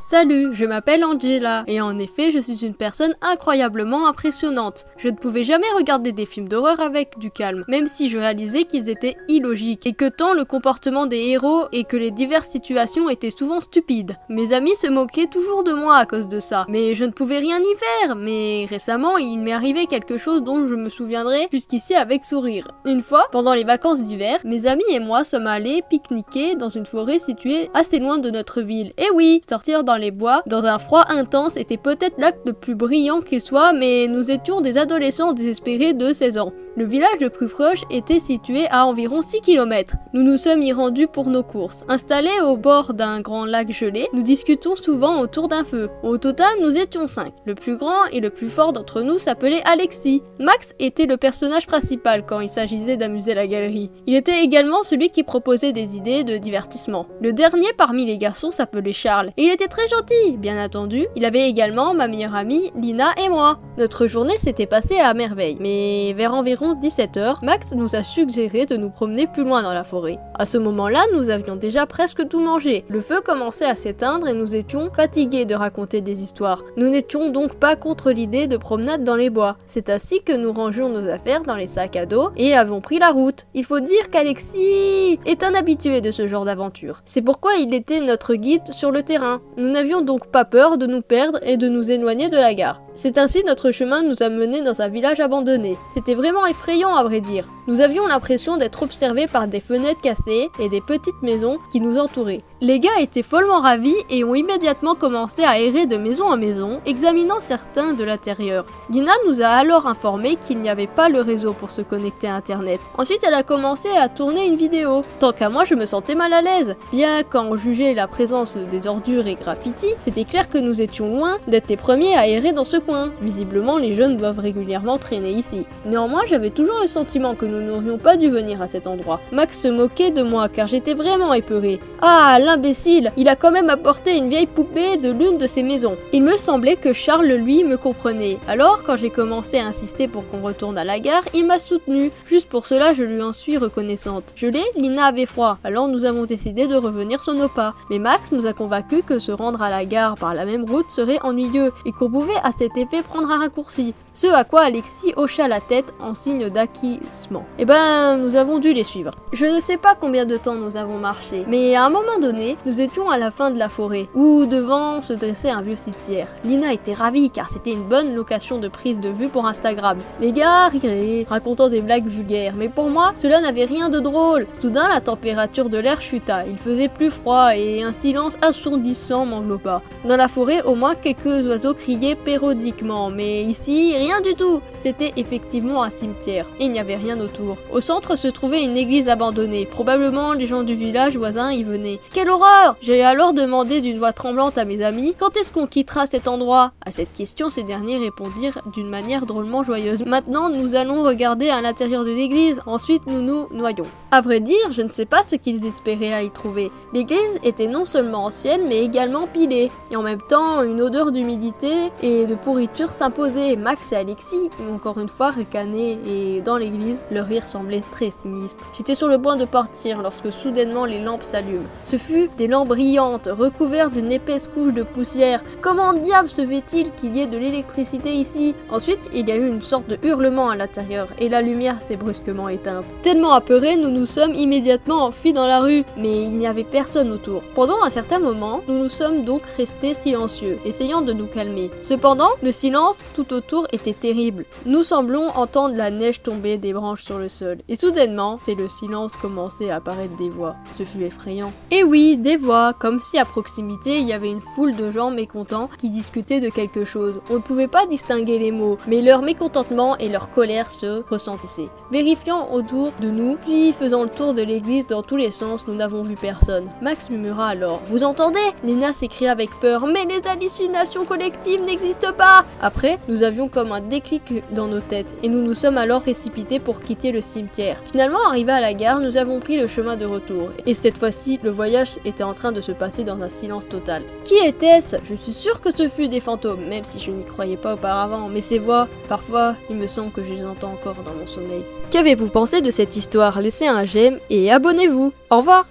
Salut, je m'appelle Angela, et en effet je suis une personne incroyablement impressionnante. Je ne pouvais jamais regarder des films d'horreur avec du calme, même si je réalisais qu'ils étaient illogiques, et que tant le comportement des héros et que les diverses situations étaient souvent stupides. Mes amis se moquaient toujours de moi à cause de ça, mais je ne pouvais rien y faire. Mais récemment, il m'est arrivé quelque chose dont je me souviendrai jusqu'ici avec sourire. Une fois, pendant les vacances d'hiver, mes amis et moi sommes allés pique-niquer dans une forêt située assez loin de notre ville. Et oui, sortir dans les bois, dans un froid intense, était peut-être l'acte le plus brillant qu'il soit, mais nous étions des adolescents désespérés de 16 ans. Le village le plus proche était situé à environ 6 km. Nous nous sommes y rendus pour nos courses. Installés au bord d'un grand lac gelé, nous discutons souvent autour d'un feu. Au total, nous étions 5. Le plus grand et le plus fort d'entre nous s'appelait Alexis. Max était le personnage principal quand il s'agissait d'amuser la galerie. Il était également celui qui proposait des idées de divertissement. Le dernier parmi les garçons s'appelait Charles, et il était très gentil, bien entendu. Il avait également ma meilleure amie, Lina et moi. Notre journée s'était passée à merveille, mais vers environ 17h, Max nous a suggéré de nous promener plus loin dans la forêt. À ce moment-là, nous avions déjà presque tout mangé. Le feu commençait à s'éteindre et nous étions fatigués de raconter des histoires. Nous n'étions donc pas contre l'idée de promenade dans les bois. C'est ainsi que nous rangions nos affaires dans les sacs à dos et avons pris la route. Il faut dire qu'Alexis est un habitué de ce genre d'aventure. C'est pourquoi il était notre guide sur le terrain. Nous n'avions donc pas peur de nous perdre et de nous éloigner de la gare. C'est ainsi notre chemin nous a menés dans un village abandonné. C'était vraiment effrayant à vrai dire. Nous avions l'impression d'être observés par des fenêtres cassées et des petites maisons qui nous entouraient. Les gars étaient follement ravis et ont immédiatement commencé à errer de maison en maison, examinant certains de l'intérieur. Lina nous a alors informé qu'il n'y avait pas le réseau pour se connecter à internet. Ensuite elle a commencé à tourner une vidéo. Tant qu'à moi je me sentais mal à l'aise. Bien qu'en juger la présence des ordures et graffitis, c'était clair que nous étions loin d'être les premiers à errer dans ce coin. Visiblement les jeunes doivent régulièrement traîner ici. Néanmoins j'avais toujours le sentiment que nous n'aurions pas dû venir à cet endroit. Max se moquait de moi car j'étais vraiment épeurée. Ah l'imbécile, il a quand même apporté une vieille poupée de l'une de ces maisons. Il me semblait que Charles lui me comprenait. Alors quand j'ai commencé à insister pour qu'on retourne à la gare, il m'a soutenue. Juste pour cela je lui en suis reconnaissante. Gelée, Lina avait froid, alors nous avons décidé de revenir sur nos pas. Mais Max nous a convaincus que se rendre à la gare par la même route serait ennuyeux et qu'on pouvait à cet effet prendre un raccourci. Ce à quoi Alexis hocha la tête en signe d'acquiescement. Et ben, nous avons dû les suivre. Je ne sais pas combien de temps nous avons marché, mais à un moment donné, nous étions à la fin de la forêt, où devant se dressait un vieux cimetière. Lina était ravie car c'était une bonne location de prise de vue pour Instagram. Les gars riraient, racontant des blagues vulgaires, mais pour moi, cela n'avait rien de drôle. Soudain, la température de l'air chuta, il faisait plus froid et un silence assourdissant m'enveloppa. Dans la forêt, au moins quelques oiseaux criaient périodiquement, mais ici, rien du tout. C'était effectivement un cimetière, et il n'y avait rien autour. Au centre se trouvait une église abandonnée, probablement les gens du village voisin y venaient. Quelle horreur! J'ai alors demandé d'une voix tremblante à mes amis, quand est-ce qu'on quittera cet endroit? À cette question, ces derniers répondirent d'une manière drôlement joyeuse. Maintenant, nous allons regarder à l'intérieur de l'église, ensuite nous nous noyons. À vrai dire, je ne sais pas ce qu'ils espéraient à y trouver. L'église était non seulement ancienne, mais également pilée, et en même temps, une odeur d'humidité et de pourriture s'imposait. Max et Alexis ont encore une fois ricané, et dans l'église, leur rire semblait très sinistre. J'étais sur le point de partir lorsque soudainement les lampes s'allument. Ce fut des lampes brillantes, recouvertes d'une épaisse couche de poussière. Comment diable se fait-il qu'il y ait de l'électricité ici? Ensuite, il y a eu une sorte de hurlement à l'intérieur, et la lumière s'est brusquement éteinte. Tellement apeurés, nous nous sommes immédiatement enfuis dans la rue, mais il n'y avait personne autour. Pendant un certain moment, nous nous sommes donc restés silencieux, essayant de nous calmer. Cependant, le silence tout autour était terrible. Nous semblons entendre la neige tomber des branches sur le sol. Et soudainement, c'est le silence commençait à apparaître des voix. Ce fut effrayant. Et oui, des voix, comme si à proximité, il y avait une foule de gens mécontents qui discutaient de quelque chose. On ne pouvait pas distinguer les mots, mais leur mécontentement et leur colère se ressentissaient. Vérifiant autour de nous, puis faisant le tour de l'église dans tous les sens, nous n'avons vu personne. Max murmura alors. « Vous entendez ?» Nina s'écria avec peur. « Mais les hallucinations collectives n'existent pas !» Après, nous avions comme un déclic dans nos têtes, et nous nous sommes alors précipités pour quitter le cimetière. Finalement, arrivés à la gare, nous avons pris le chemin de retour. Et cette fois-ci, le voyage était en train de se passer dans un silence total. Qui était-ce? Je suis sûre que ce fut des fantômes, même si je n'y croyais pas auparavant. Mais ces voix, parfois, il me semble que je les entends encore dans mon sommeil. Qu'avez-vous pensé de cette histoire? Laissez un j'aime et abonnez-vous. Au revoir!